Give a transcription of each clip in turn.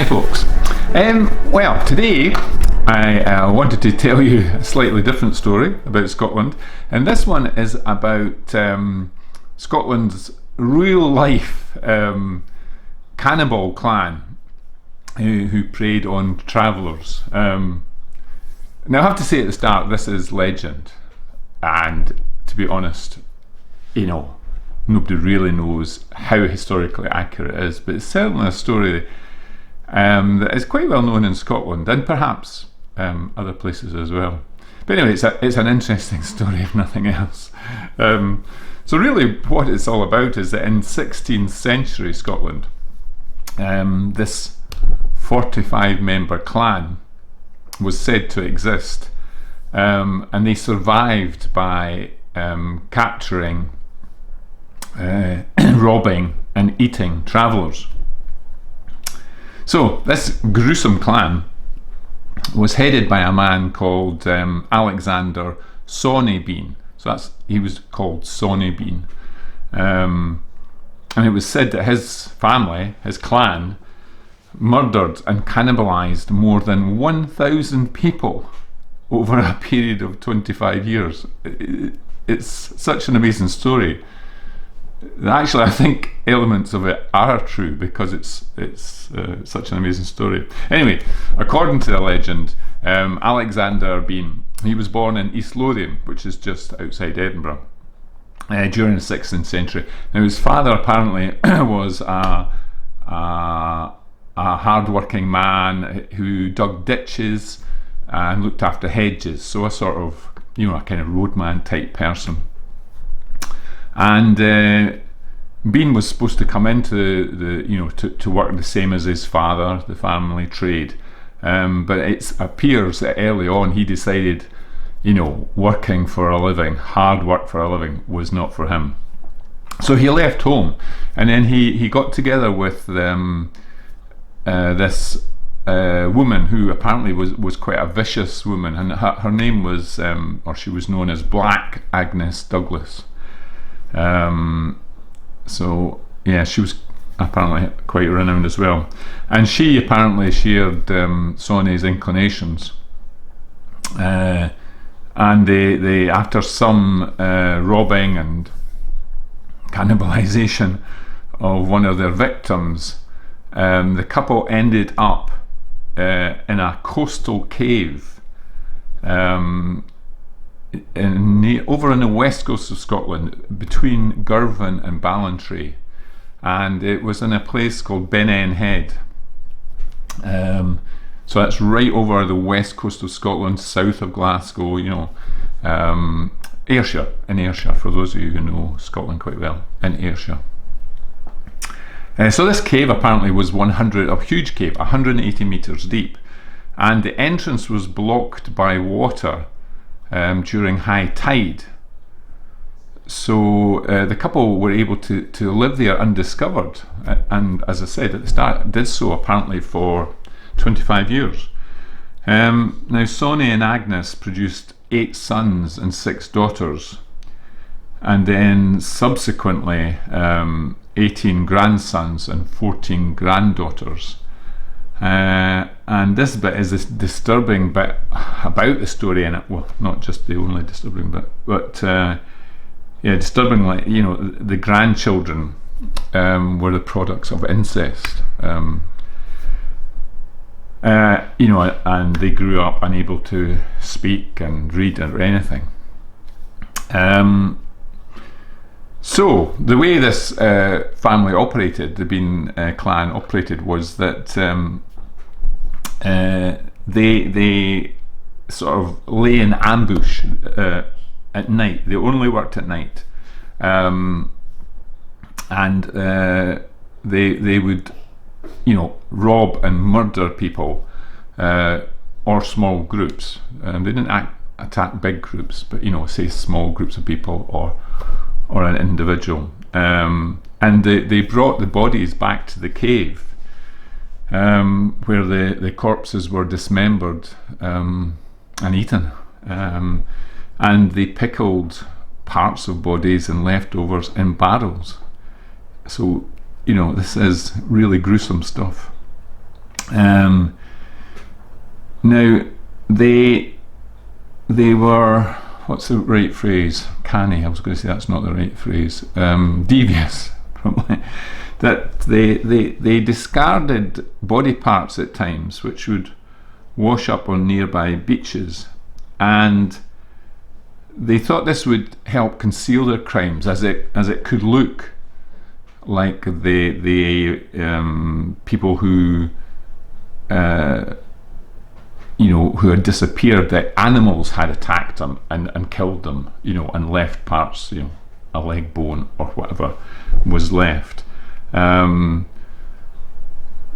Hi folks. Well, today I wanted to tell you a slightly different story about Scotland, and this one is about Scotland's real life cannibal clan who preyed on travellers. Now I have to say at the start, this is legend, and to be honest, nobody really knows how historically accurate it is, but it's certainly a story that is quite well known in Scotland and perhaps other places as well. But anyway, it's an interesting story if nothing else. So really what it's all about is that in 16th century Scotland, this 45-member clan was said to exist, and they survived by capturing, robbing and eating travellers. So this gruesome clan was headed by a man called Alexander Sonny. So he was called Sonny, and it was said that his family, his clan, murdered and cannibalized more than 1,000 people over a period of 25 years. It's such an amazing story. Actually, I think elements of it are true because it's such an amazing story. Anyway, according to the legend, Alexander Bean, he was born in East Lothian, which is just outside Edinburgh, during the 16th century. Now, his father apparently was a hard-working man who dug ditches and looked after hedges, so a sort of, a kind of roadman type person. And Bean was supposed to come into to work the same as his father, the family trade. But it appears that early on he decided, working for a living, hard work for a living, was not for him. So he left home, and then he got together with this woman who apparently was quite a vicious woman, and her name was, or she was known as Black Agnes Douglas. So yeah, she was apparently quite renowned as well, and she apparently shared Sonny's inclinations, and they after some robbing and cannibalization of one of their victims, the couple ended up in a coastal cave over on the west coast of Scotland, between Girvan and Ballantrae, and it was in a place called Benane Head. So that's right over the west coast of Scotland, south of Glasgow. Ayrshire, for those of you who know Scotland quite well, in Ayrshire. So this cave apparently was a huge cave, 180 metres deep, and the entrance was blocked by water during high tide. So the couple were able to live there undiscovered, and as I said at the start, did so apparently for 25 years. Now Sonny and Agnes produced 8 sons and 6 daughters, and then subsequently 18 grandsons and 14 granddaughters. And this bit is this disturbing bit about the story, and well, not just the only disturbing bit, but disturbingly, the grandchildren were the products of incest, and they grew up unable to speak and read or anything. So the way this family operated, the Bean clan operated, was that they sort of lay in ambush at night. They only worked at night, and they would, rob and murder people or small groups. They didn't attack big groups, but say small groups of people or an individual. And they brought the bodies back to the cave, where the corpses were dismembered and eaten, and they pickled parts of bodies and leftovers in barrels. So this is really gruesome stuff. Um, Now, they were, what's the right phrase? Canny. I was going to say that's not the right phrase. Devious, probably. That they discarded body parts at times, which would wash up on nearby beaches, and they thought this would help conceal their crimes, as it could look like the people who who had disappeared, that animals had attacked them and killed them, and left parts, a leg bone or whatever was left.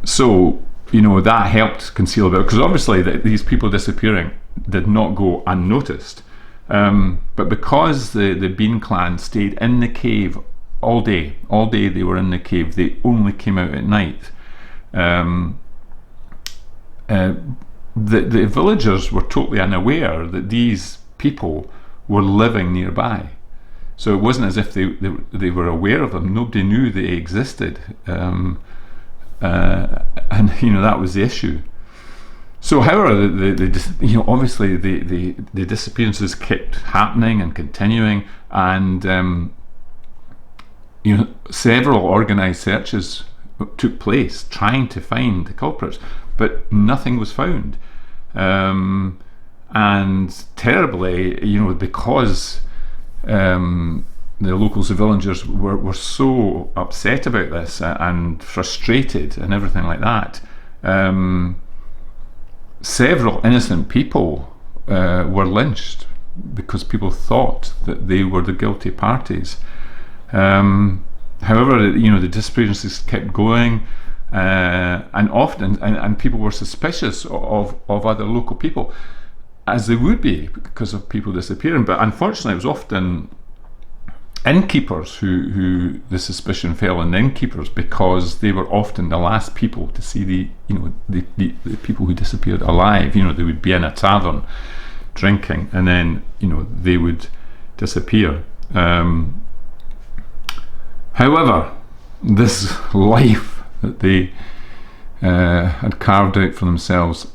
So that helped conceal a bit, because obviously these people disappearing did not go unnoticed. But because the Bean clan stayed in the cave all day they were in the cave, they only came out at night. The villagers were totally unaware that these people were living nearby. So it wasn't as if they were aware of them. Nobody knew they existed. And that was the issue. So, however, obviously the disappearances kept happening and continuing, and several organised searches took place trying to find the culprits, but nothing was found. And terribly, because the locals, the villagers, were so upset about this and frustrated and everything like that. Several innocent people were lynched because people thought that they were the guilty parties. However, the disappearances kept going, and often, and people were suspicious of other local people, as they would be because of people disappearing. But unfortunately, it was often innkeepers who the suspicion fell on, the innkeepers, because they were often the last people to see the people who disappeared alive. They would be in a tavern drinking, and then they would disappear. However, this life that they had carved out for themselves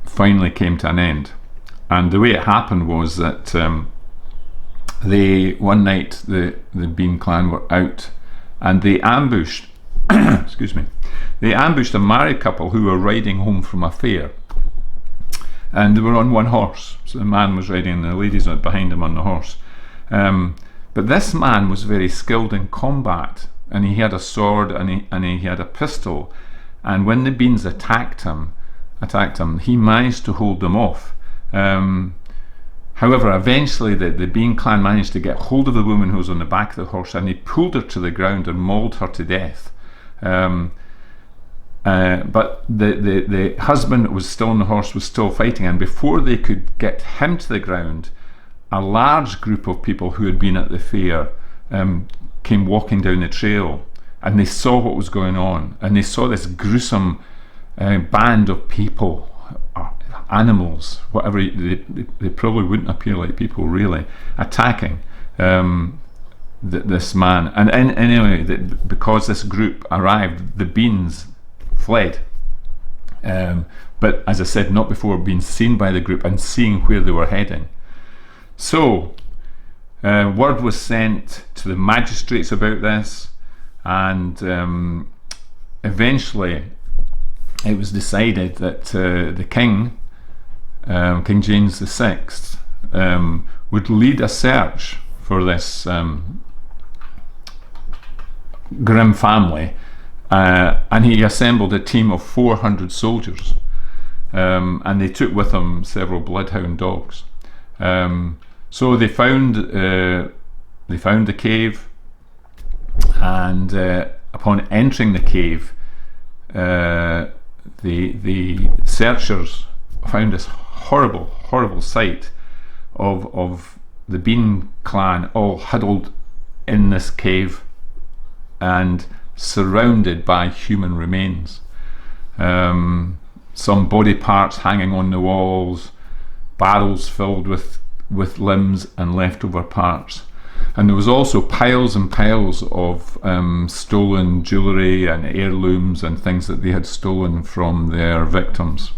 finally came to an end. And the way it happened was that one night the Bean clan were out, and they ambushed excuse me, they ambushed a married couple who were riding home from a fair, and they were on one horse. So the man was riding and the ladies went behind him on the horse. But this man was very skilled in combat, and he had a sword and he had a pistol, and when the Beans attacked him, he managed to hold them off. However, eventually the Bean clan managed to get hold of the woman who was on the back of the horse, and they pulled her to the ground and mauled her to death. But the husband that was still on the horse was still fighting, and before they could get him to the ground, a large group of people who had been at the fair came walking down the trail, and they saw what was going on, and they saw this gruesome band of people, animals, whatever. They probably wouldn't appear like people really, attacking this man. And anyway, because this group arrived, the Beans fled, but as I said, not before being seen by the group and seeing where they were heading. So word was sent to the magistrates about this, and eventually it was decided that the king, King James VI, would lead a search for this grim family, and he assembled a team of 400 soldiers, and they took with them several bloodhound dogs. So they found the cave, and upon entering the cave, the searchers found this horrible sight of the Bean clan all huddled in this cave and surrounded by human remains. Some body parts hanging on the walls, barrels filled with limbs and leftover parts. And there was also piles and piles of stolen jewellery and heirlooms and things that they had stolen from their victims.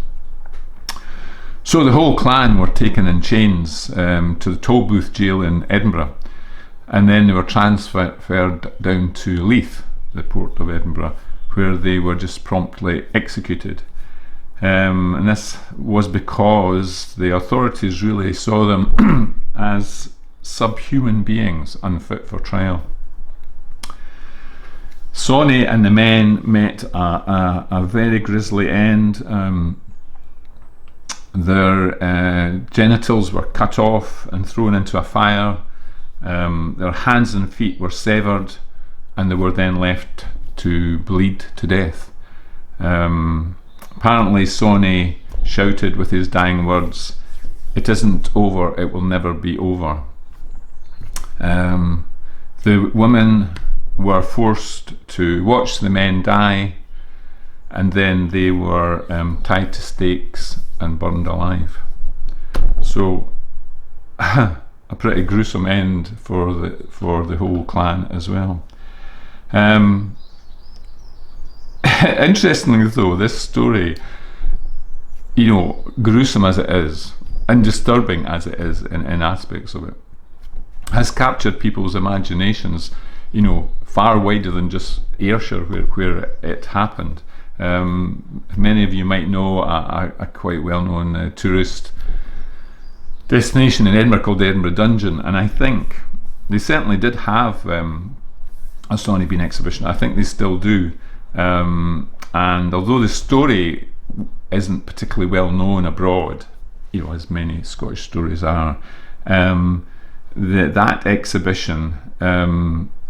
So the whole clan were taken in chains to the Tolbooth jail in Edinburgh, and then they were transferred down to Leith, the port of Edinburgh, where they were just promptly executed. And this was because the authorities really saw them as subhuman beings unfit for trial. Sonny and the men met a very grisly end. Their genitals were cut off and thrown into a fire. Their hands and feet were severed, and they were then left to bleed to death. Apparently Sonny shouted with his dying words, "It isn't over, it will never be over." The women were forced to watch the men die, and then they were tied to stakes and burned alive. So a pretty gruesome end for the whole clan as well. Interestingly though, this story, gruesome as it is and disturbing as it is in aspects of it, has captured people's imaginations, far wider than just Ayrshire where it happened. Many of you might know a quite well-known tourist destination in Edinburgh called the Edinburgh Dungeon, and I think they certainly did have a Sonny Bean exhibition. I think they still do. And although the story isn't particularly well known abroad, as many Scottish stories are, that exhibition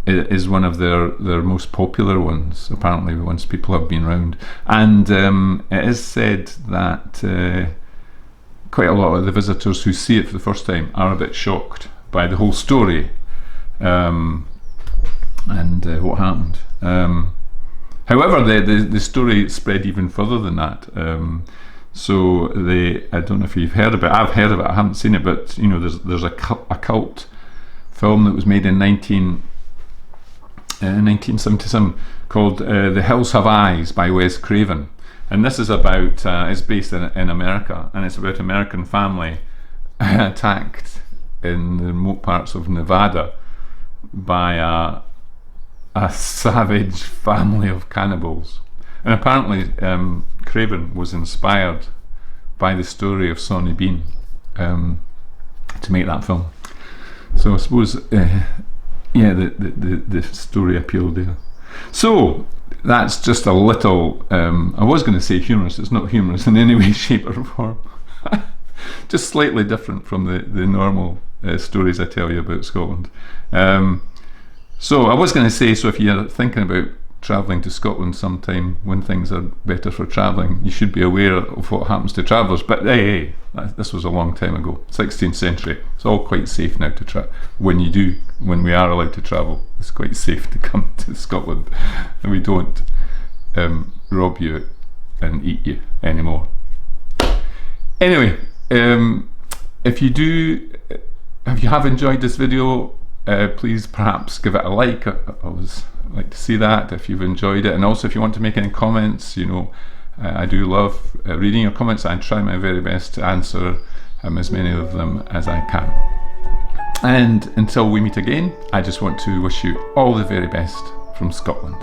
is one of their most popular ones, apparently, once people have been round. And it is said that quite a lot of the visitors who see it for the first time are a bit shocked by the whole story and what happened. However, the story spread even further than that. So I don't know if you've heard of it. I've heard of it. I haven't seen it, but there's a cult film that was made in 1977 called The Hills Have Eyes by Wes Craven, and this is about it's based in America, and it's about an American family attacked in the remote parts of Nevada by a savage family of cannibals. And apparently Craven was inspired by the story of Sonny Bean to make that film. So I suppose the story appealed there. So that's just a little I was going to say humorous. It's not humorous in any way, shape or form. Just slightly different from the normal stories I tell you about Scotland. So I was going to say, so if you're thinking about travelling to Scotland sometime when things are better for travelling, you should be aware of what happens to travellers. But hey, this was a long time ago, 16th century. It's all quite safe now to travel. When we are allowed to travel, it's quite safe to come to Scotland, and we don't rob you and eat you anymore. Anyway, if you have enjoyed this video, please perhaps give it a like. I always like to see that if you've enjoyed it, and also if you want to make any comments, I do love reading your comments. I try my very best to answer as many of them as I can. And until we meet again, I just want to wish you all the very best from Scotland.